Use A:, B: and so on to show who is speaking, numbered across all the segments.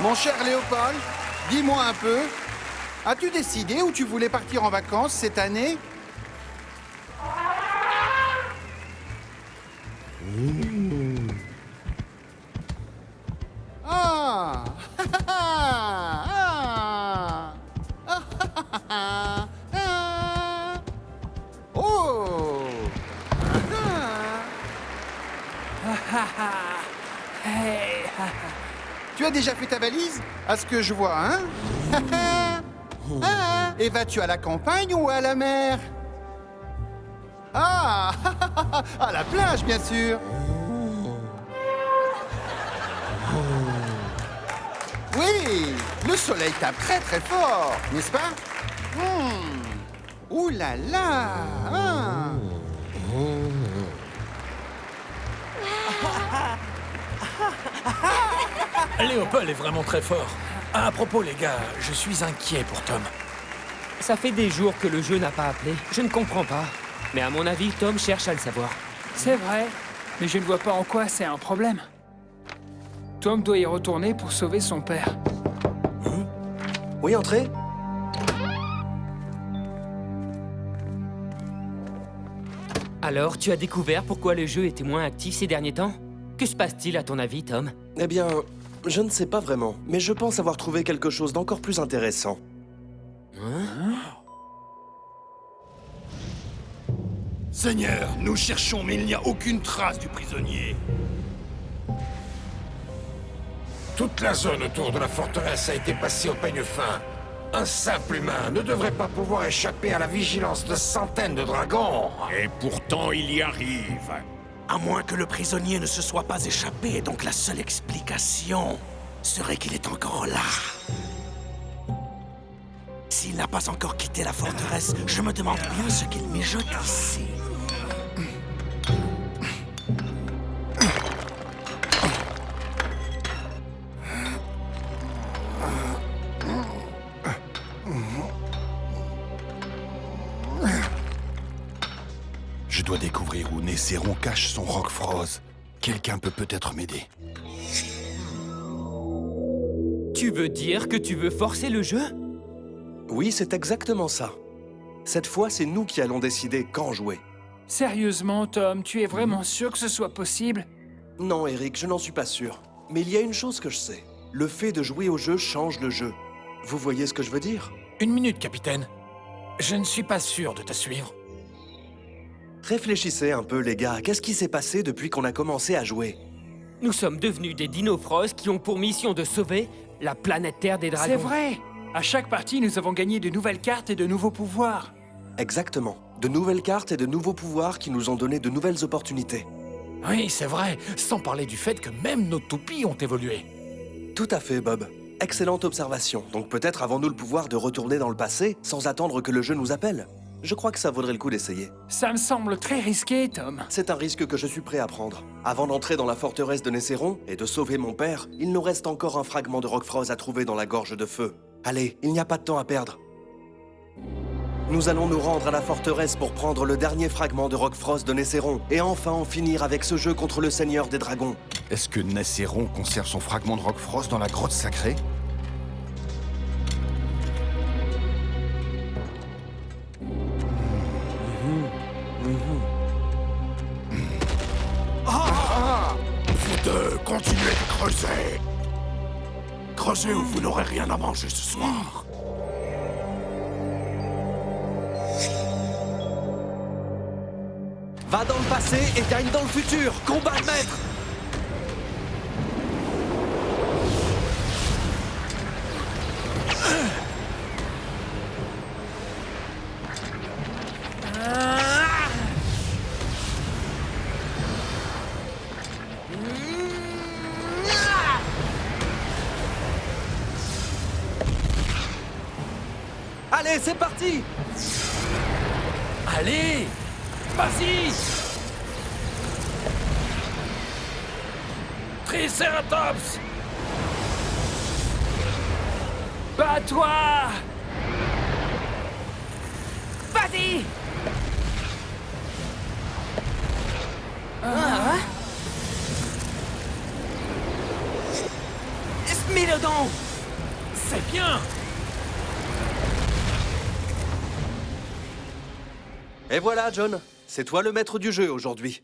A: Mon cher Léopold, dis-moi un peu, as-tu décidé où tu voulais partir en vacances cette année? Ah Oh
B: Hey.
A: Tu as déjà fait ta valise? À ce que je vois, hein? Et vas-tu à la campagne ou à la mer? Ah à la plage, bien sûr! Oui, le soleil tape très très fort, n'est-ce pas? Ouh là là hein.
B: Léopold est vraiment très fort. À propos, les gars, je suis inquiet pour Tom.
C: Ça fait des jours que le jeu n'a pas appelé. Je ne comprends pas. Mais à mon avis, Tom cherche à le savoir.
D: C'est vrai, mais je ne vois pas en quoi c'est un problème. Tom doit y retourner pour sauver son père.
E: Oui, entrez.
C: Alors, tu as découvert pourquoi le jeu était moins actif ces derniers temps? Que se passe-t-il à ton avis, Tom?
E: Eh bien, je ne sais pas vraiment, mais je pense avoir trouvé quelque chose d'encore plus intéressant.
F: Seigneur, nous cherchons, mais il n'y a aucune trace du prisonnier.
G: Toute la zone autour de la forteresse a été passée au peigne fin. Un simple humain ne devrait pas pouvoir échapper à la vigilance de centaines de dragons.
F: Et pourtant, il y arrive.
H: À moins que le prisonnier ne se soit pas échappé, donc la seule explication serait qu'il est encore là. S'il n'a pas encore quitté la forteresse, je me demande bien ce qu'il mijote ici.
F: Je dois découvrir où Nécéron cache son Roquefrose. Quelqu'un peut peut-être m'aider.
C: Tu veux dire que tu veux forcer le jeu?
E: Oui, c'est exactement ça. Cette fois, c'est nous qui allons décider quand jouer.
D: Sérieusement, Tom, tu es vraiment sûr que ce soit possible?
E: Non, Eric, je n'en suis pas sûr. Mais il y a une chose que je sais. Le fait de jouer au jeu change le jeu. Vous voyez ce que je veux dire?
B: Une minute, capitaine. Je ne suis pas sûr de te suivre.
E: Réfléchissez un peu, les gars. Qu'est-ce qui s'est passé depuis qu'on a commencé à jouer?
C: Nous sommes devenus des Dinofros qui ont pour mission de sauver la planète Terre des dragons.
D: C'est vrai! À chaque partie, nous avons gagné de nouvelles cartes et de nouveaux pouvoirs.
E: Exactement. De nouvelles cartes et de nouveaux pouvoirs qui nous ont donné de nouvelles opportunités.
B: Oui, c'est vrai. Sans parler du fait que même nos toupies ont évolué.
E: Tout à fait, Bob. Excellente observation. Donc peut-être avons-nous le pouvoir de retourner dans le passé sans attendre que le jeu nous appelle. Je crois que ça vaudrait le coup d'essayer.
D: Ça me semble très risqué, Tom.
E: C'est un risque que je suis prêt à prendre. Avant d'entrer dans la forteresse de Nécéron et de sauver mon père, il nous reste encore un fragment de Roquefrose à trouver dans la gorge de feu. Allez, il n'y a pas de temps à perdre. Nous allons nous rendre à la forteresse pour prendre le dernier fragment de Roquefrose de Nécéron et enfin en finir avec ce jeu contre le Seigneur des Dragons.
F: Est-ce que Nécéron conserve son fragment de Roquefrose dans la grotte sacrée?
H: Vous deux, continuez de creuser. Creusez ou vous n'aurez rien à manger ce soir.
E: Va dans le passé et gagne dans le futur. Combat de maître. Allez, c'est parti!
B: Allez! Vas-y! Triceratops!
D: Bats-toi!
C: Vas-y! Smilo! dedans!
B: C'est bien!
E: Et voilà, John. C'est toi le maître du jeu aujourd'hui.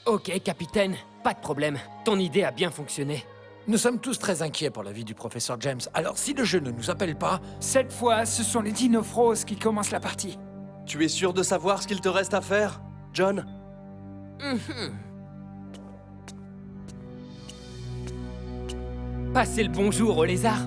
C: Ok, capitaine, pas de problème. Ton idée a bien fonctionné.
B: Nous sommes tous très inquiets pour la vie du professeur James, alors si le jeu ne nous appelle pas...
D: Cette fois, ce sont les Dinofros qui commencent la partie.
E: Tu es sûr de savoir ce qu'il te reste à faire, John?
C: Passez le bonjour au lézard.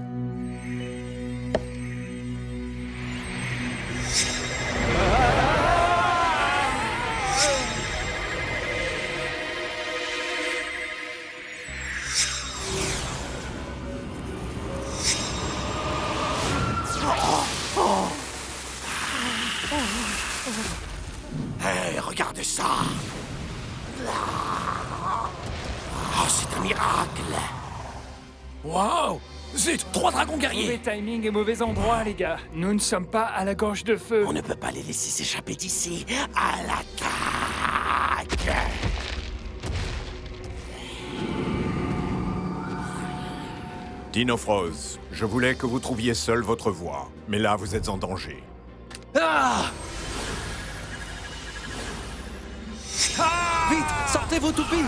H: Hé, regardez ça! Oh, c'est un miracle!
B: Waouh! Zut! 3 dragons guerriers!
D: Mauvais timing et mauvais endroit, les gars. Nous ne sommes pas à la gorge de feu.
H: On ne peut pas les laisser s'échapper d'ici. À l'attaque!
F: Dinofros, je voulais que vous trouviez seul votre voie, mais là vous êtes en danger.
E: Ah! Vite, sortez vos toupies!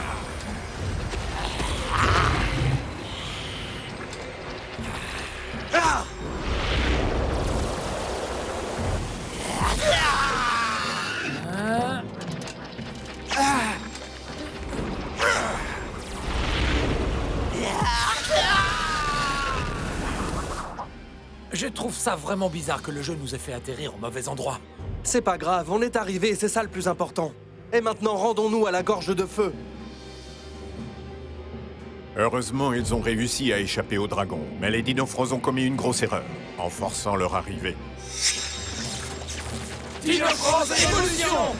E: Ah!
B: Je trouve ça vraiment bizarre que le jeu nous ait fait atterrir au mauvais endroit.
E: C'est pas grave, on est arrivé, c'est ça le plus important. Et maintenant, rendons-nous à la gorge de feu.
F: Heureusement, ils ont réussi à échapper aux dragons, mais les Dinofros ont commis une grosse erreur, en forçant leur arrivée.
B: Dinofros évolution!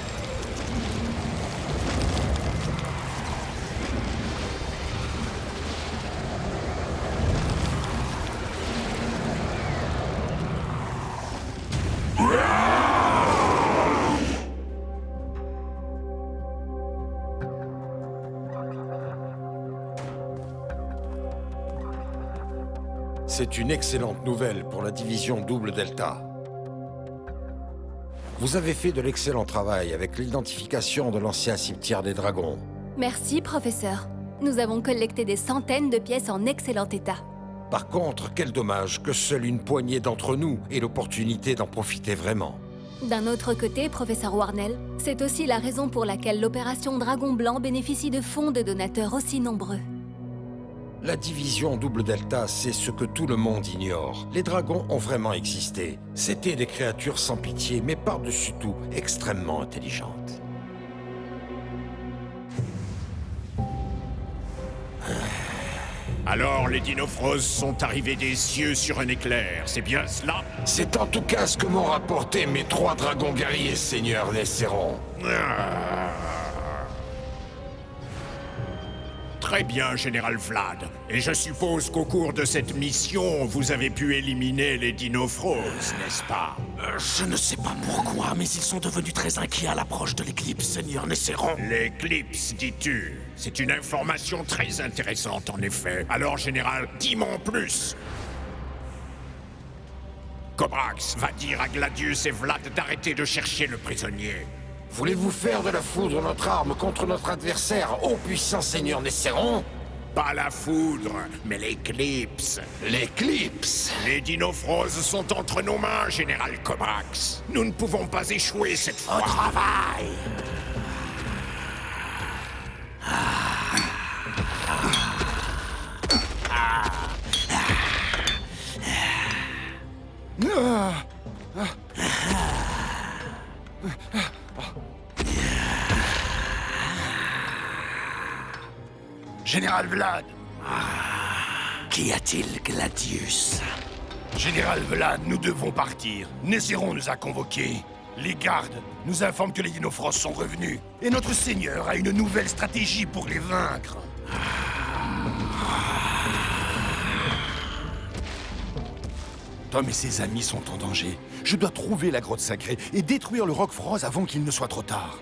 G: C'est une excellente nouvelle pour la division Double Delta. Vous avez fait de l'excellent travail avec l'identification de l'ancien cimetière des dragons.
I: Merci, professeur. Nous avons collecté des centaines de pièces en excellent état.
G: Par contre, quel dommage que seule une poignée d'entre nous ait l'opportunité d'en profiter vraiment.
I: D'un autre côté, professeur Warnell, c'est aussi la raison pour laquelle l'opération Dragon Blanc bénéficie de fonds de donateurs aussi nombreux.
G: La division Double Delta, c'est ce que tout le monde ignore. Les dragons ont vraiment existé. C'étaient des créatures sans pitié, mais par-dessus tout, extrêmement intelligentes.
F: Alors les Dinofros sont arrivés des cieux sur un éclair, c'est bien cela?
G: C'est en tout cas ce que m'ont rapporté mes 3 dragons guerriers, Seigneur Nesseron.
F: Très bien, Général Vlad. Et je suppose qu'au cours de cette mission, vous avez pu éliminer les Dinofros, n'est-ce pas?
H: Je ne sais pas pourquoi, mais ils sont devenus très inquiets à l'approche de l'éclipse, Seigneur Nesseron.
F: L'éclipse, dis-tu? C'est une information très intéressante, en effet. Alors, Général, dis-moi en plus. Cobrax va dire à Gladius et Vlad d'arrêter de chercher le prisonnier.
G: Voulez-vous faire de la foudre notre arme contre notre adversaire, ô puissant Seigneur Nesseron?
F: Pas la foudre, mais l'éclipse.
G: L'éclipse!
F: Les Dinofros sont entre nos mains, Général Cobrax. Nous ne pouvons pas échouer cette fois.
H: Au travail!
G: Général Vlad!
H: Qu'y a-t-il, Gladius?
G: Général Vlad, nous devons partir. Nesseron nous a convoqués. Les gardes nous informent que les Dinofros sont revenus. Et notre seigneur a une nouvelle stratégie pour les vaincre. Tom et ses amis sont en danger. Je dois trouver la grotte sacrée et détruire le Roc Froz avant qu'il ne soit trop tard.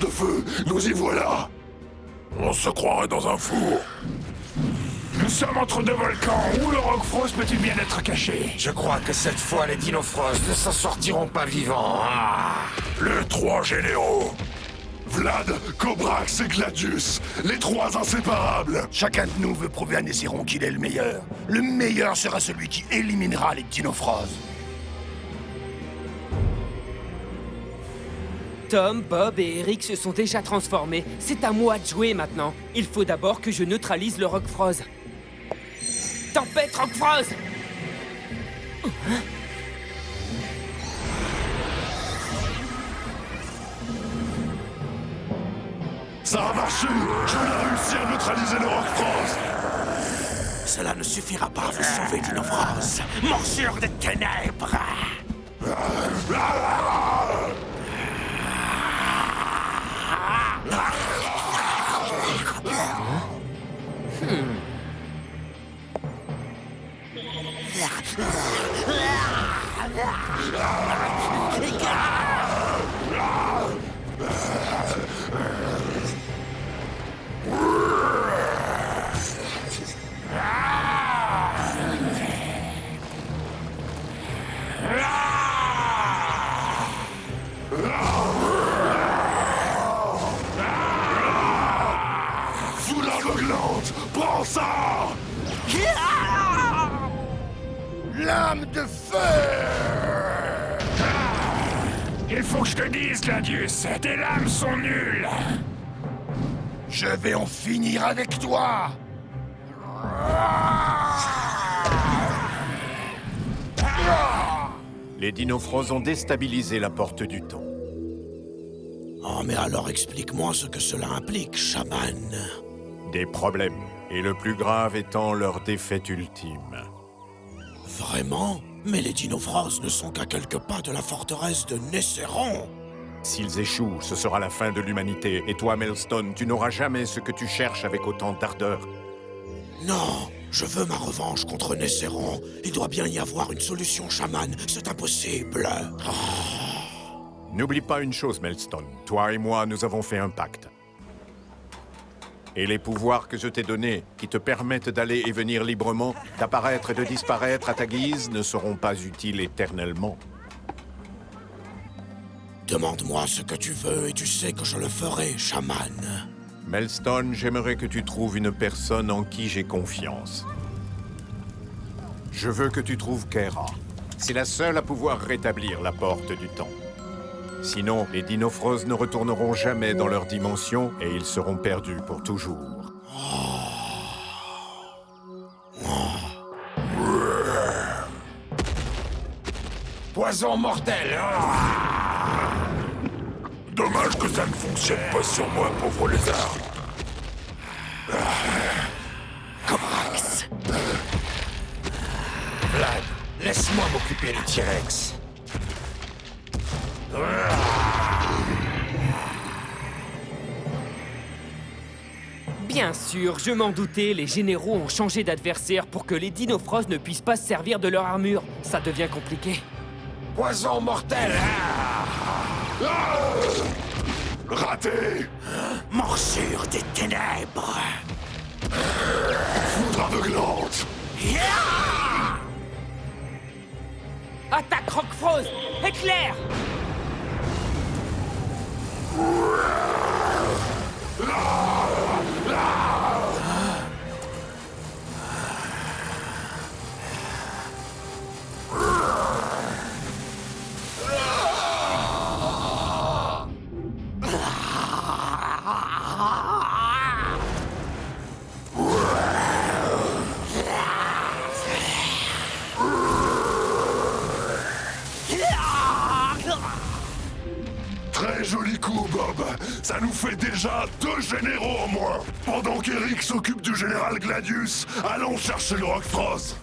J: de feu, nous y voilà. On se croirait dans un four.
D: Nous sommes entre deux volcans. Où le Rockfrost peut-il bien être caché?
G: Je crois que cette fois, les Dinofrost ne s'en sortiront pas vivants.
J: Les 3 généraux. Vlad, Cobrax et Gladius, les 3 inséparables.
H: Chacun de nous veut prouver à Nécéron qu'il est le meilleur. Le meilleur sera celui qui éliminera les Dinofrost.
C: Tom, Bob et Eric se sont déjà transformés. C'est à moi de jouer maintenant. Il faut d'abord que je neutralise le Rockfrost. Tempête Rockfrost!
J: Ça a marché. Je vais réussir à neutraliser le Rockfrost.
H: Cela ne suffira pas à vous sauver, Dinofrost. Morsure des ténèbres.
J: Foule aveuglante, prends ça.
H: Lame de feu!
D: Il faut que je te dise, Gladius, tes lames sont nulles.
H: Je vais en finir avec toi!
F: Les Dinofrost ont déstabilisé la porte du temps.
H: Oh, mais alors explique-moi ce que cela implique, chaman.
F: Des problèmes, et le plus grave étant leur défaite ultime.
H: Vraiment? Mais les Dinofrost ne sont qu'à quelques pas de la forteresse de Nécéron.
F: S'ils échouent, ce sera la fin de l'humanité. Et toi, Maelstone, tu n'auras jamais ce que tu cherches avec autant d'ardeur.
H: Non, je veux ma revanche contre Nécéron. Il doit bien y avoir une solution, chaman. C'est impossible.
F: N'oublie pas une chose, Maelstone. Toi et moi, nous avons fait un pacte. Et les pouvoirs que je t'ai donnés, qui te permettent d'aller et venir librement, d'apparaître et de disparaître à ta guise, ne seront pas utiles éternellement.
H: Demande-moi ce que tu veux et tu sais que je le ferai, chaman.
F: Maelstone, j'aimerais que tu trouves une personne en qui j'ai confiance. Je veux que tu trouves Khaira. C'est la seule à pouvoir rétablir la porte du temps. Sinon, les Dinofrost ne retourneront jamais dans leur dimension et ils seront perdus pour toujours.
G: Poison mortel.
J: Dommage que ça ne fonctionne pas sur moi, pauvre lézard.
H: Cobrax!
G: Vlad, laisse-moi m'occuper du T-Rex.
C: Bien sûr, je m'en doutais, les généraux ont changé d'adversaire pour que les Dinofrost ne puissent pas se servir de leur armure. Ça devient compliqué.
G: Poison mortel.
J: Raté.
H: Morsure des ténèbres!
J: Foudre aveuglante.
C: Attaque Rockfrost! Éclair!
J: Très joli coup, Bob. Ça nous fait déjà 2 généraux en moins. Pendant qu'Eric s'occupe du général Gladius, allons chercher le Rockfrost.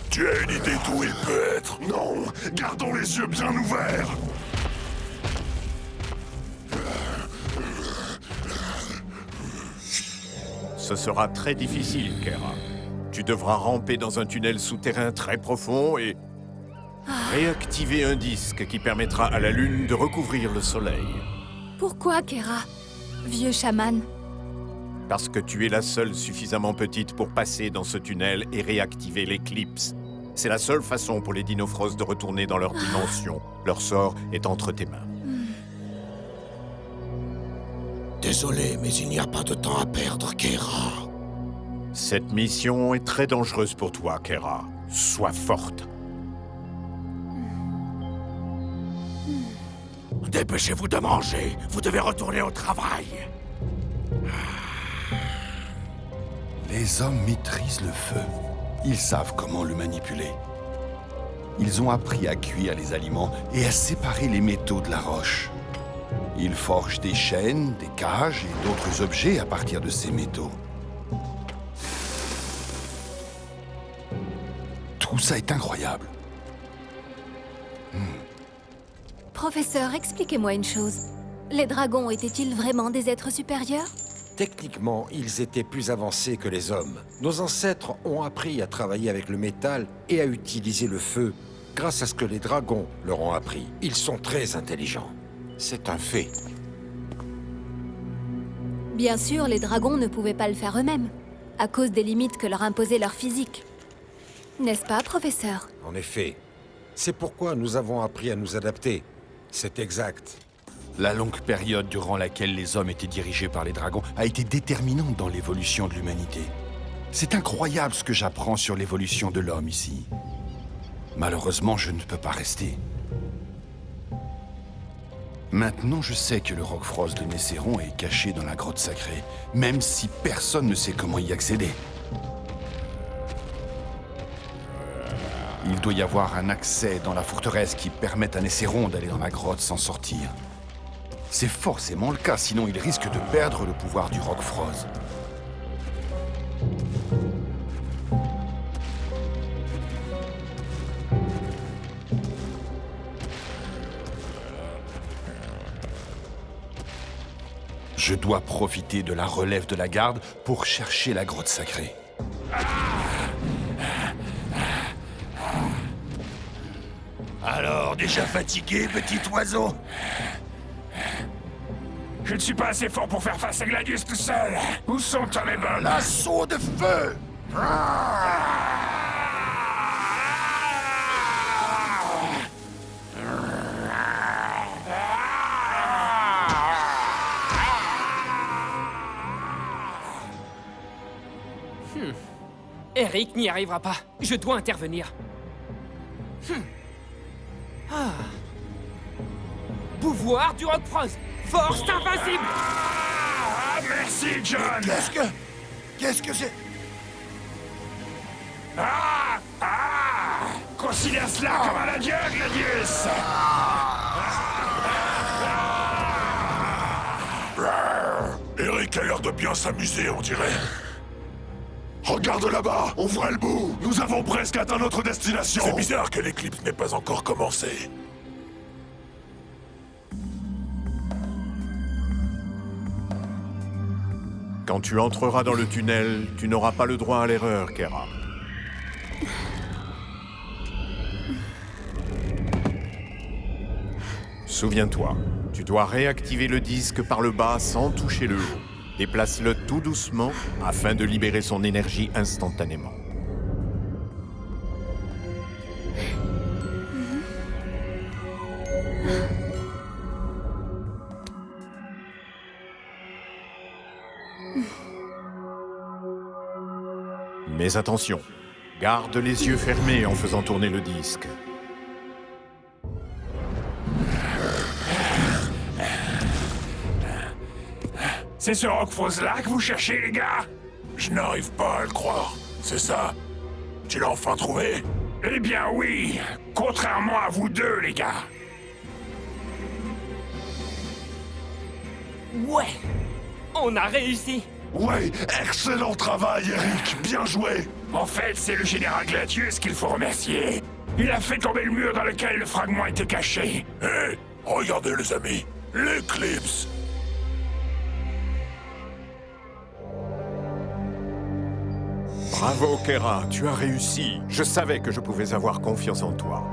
J: Tu as une idée d'où il peut être? Non, gardons les yeux bien ouverts.
F: Ce sera très difficile, Khaira. Tu devras ramper dans un tunnel souterrain très profond et réactiver un disque qui permettra à la Lune de recouvrir le Soleil.
I: Pourquoi, Kera? Vieux chaman.
F: Parce que tu es la seule suffisamment petite pour passer dans ce tunnel et réactiver l'éclipse. C'est la seule façon pour les Dinofros de retourner dans leur dimension. Leur sort est entre tes mains.
H: Désolé, mais il n'y a pas de temps à perdre, Kera.
F: Cette mission est très dangereuse pour toi, Kera. Sois forte.
H: Dépêchez-vous de manger. Vous devez retourner au travail.
K: Les hommes maîtrisent le feu. Ils savent comment le manipuler. Ils ont appris à cuire les aliments et à séparer les métaux de la roche. Ils forgent des chaînes, des cages et d'autres objets à partir de ces métaux. Tout ça est incroyable.
I: Professeur, expliquez-moi une chose. Les dragons étaient-ils vraiment des êtres supérieurs?
G: Techniquement, ils étaient plus avancés que les hommes. Nos ancêtres ont appris à travailler avec le métal et à utiliser le feu grâce à ce que les dragons leur ont appris. Ils sont très intelligents. C'est un fait.
I: Bien sûr, les dragons ne pouvaient pas le faire eux-mêmes, à cause des limites que leur imposait leur physique. N'est-ce pas, professeur?
G: En effet. C'est pourquoi nous avons appris à nous adapter. C'est exact.
K: La longue période durant laquelle les hommes étaient dirigés par les dragons a été déterminante dans l'évolution de l'humanité. C'est incroyable ce que j'apprends sur l'évolution de l'homme ici. Malheureusement, je ne peux pas rester. Maintenant, je sais que le Roquefroz de Nesséron est caché dans la grotte sacrée, même si personne ne sait comment y accéder. Il doit y avoir un accès dans la forteresse qui permette à Nesséron d'aller dans la grotte sans sortir. C'est forcément le cas, sinon il risque de perdre le pouvoir du Roquefroz. Je dois profiter de la relève de la garde pour chercher la grotte sacrée.
H: Alors, déjà fatigué, petit oiseau?
D: Je ne suis pas assez fort pour faire face à Gladius tout seul. Où sont Tom et Bob?
J: L'assaut de feu!
C: Eric n'y arrivera pas. Je dois intervenir. Pouvoir du Roquefroz. Force invincible.
J: Merci, John!
H: Qu'est-ce que c'est?
J: Considère cela comme un adieu, Gladius! Eric a l'air de bien s'amuser, on dirait. Regarde là-bas, on voit le bout. Nous avons presque atteint notre destination. C'est bizarre que l'éclipse n'ait pas encore commencé.
F: Quand tu entreras dans le tunnel, tu n'auras pas le droit à l'erreur, Kera. Souviens-toi, tu dois réactiver le disque par le bas sans toucher le haut. Déplace-le tout doucement afin de libérer son énergie instantanément. Mais attention, garde les yeux fermés en faisant tourner le disque.
J: C'est ce Roquefroz-là que vous cherchez, les gars? Je n'arrive pas à le croire. C'est ça? Tu l'as enfin trouvé? Eh bien oui, contrairement à vous deux, les gars.
C: Ouais, on a réussi.
J: Ouais, excellent travail, Eric. Bien joué. En fait, c'est le général Gladius qu'il faut remercier. Il a fait tomber le mur dans lequel le fragment était caché. Hé, regardez les amis, l'éclipse.
F: Bravo, Kera, tu as réussi. Je savais que je pouvais avoir confiance en toi.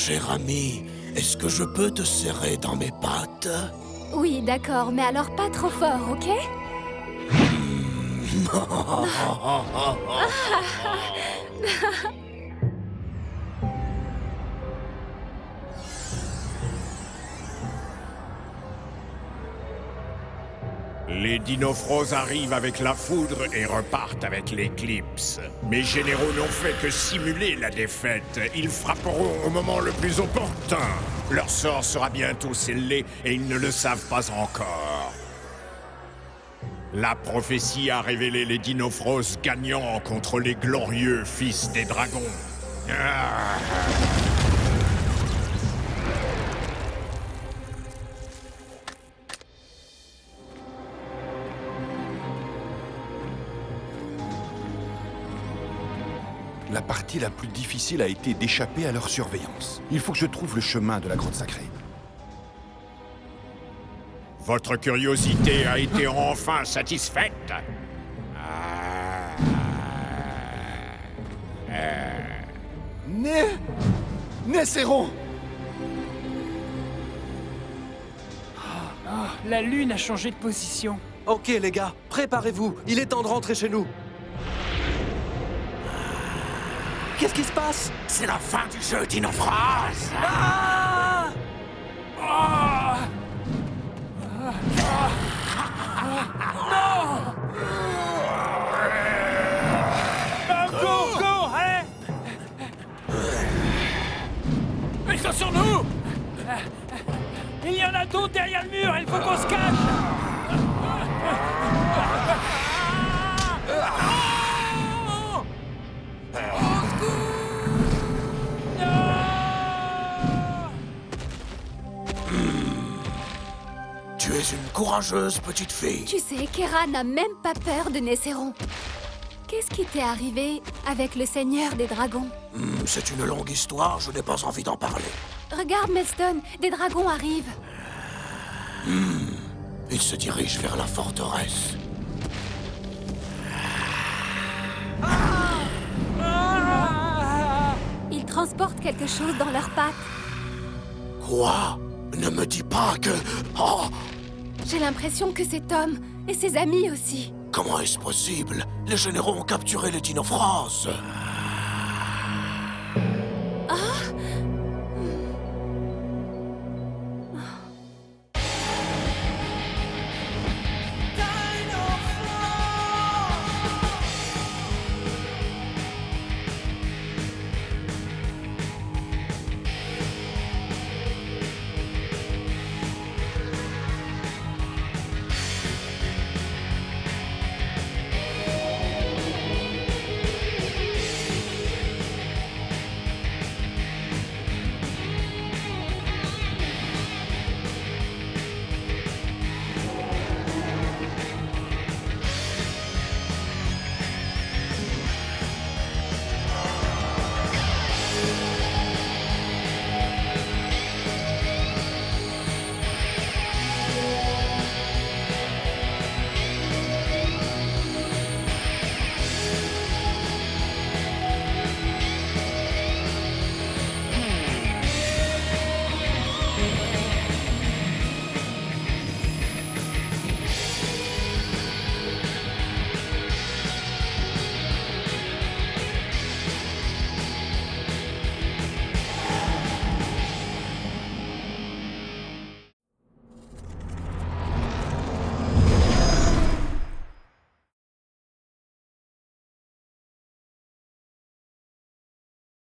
H: cher ami, est-ce que je peux te serrer dans mes pattes?
I: Oui, d'accord, mais alors pas trop fort, ok?
F: Les Dinofros arrivent avec la foudre et repartent avec l'éclipse. Mes généraux n'ont fait que simuler la défaite. Ils frapperont au moment le plus opportun. Leur sort sera bientôt scellé et ils ne le savent pas encore. La prophétie a révélé les Dinofros gagnants contre les glorieux fils des dragons.
K: La partie la plus difficile a été d'échapper à leur surveillance. Il faut que je trouve le chemin de la grotte sacrée.
F: Votre curiosité a été enfin satisfaite.
K: Nécéron!
D: La lune a changé de position.
E: Ok les gars, préparez-vous, il est temps de rentrer chez nous. Qu'est-ce qui se passe?
H: C'est la fin du jeu, Dinofros!
D: Go, allez!
B: Ils sont sur nous!
D: Il y en a d'autres derrière le mur, il faut qu'on se cache!
H: Tu es une courageuse petite fille.
I: Tu sais, Kera n'a même pas peur de Nécéron. Qu'est-ce qui t'est arrivé avec le Seigneur des Dragons?
H: C'est une longue histoire, je n'ai pas envie d'en parler.
I: Regarde, Melstone, des dragons arrivent.
H: Il se dirige vers la forteresse.
I: Ils transportent quelque chose dans leurs pattes.
H: Quoi? Ne me dis pas que... Oh!
I: J'ai l'impression que c'est Tom et ses amis aussi.
H: Comment est-ce possible? Les généraux ont capturé les Dinofros.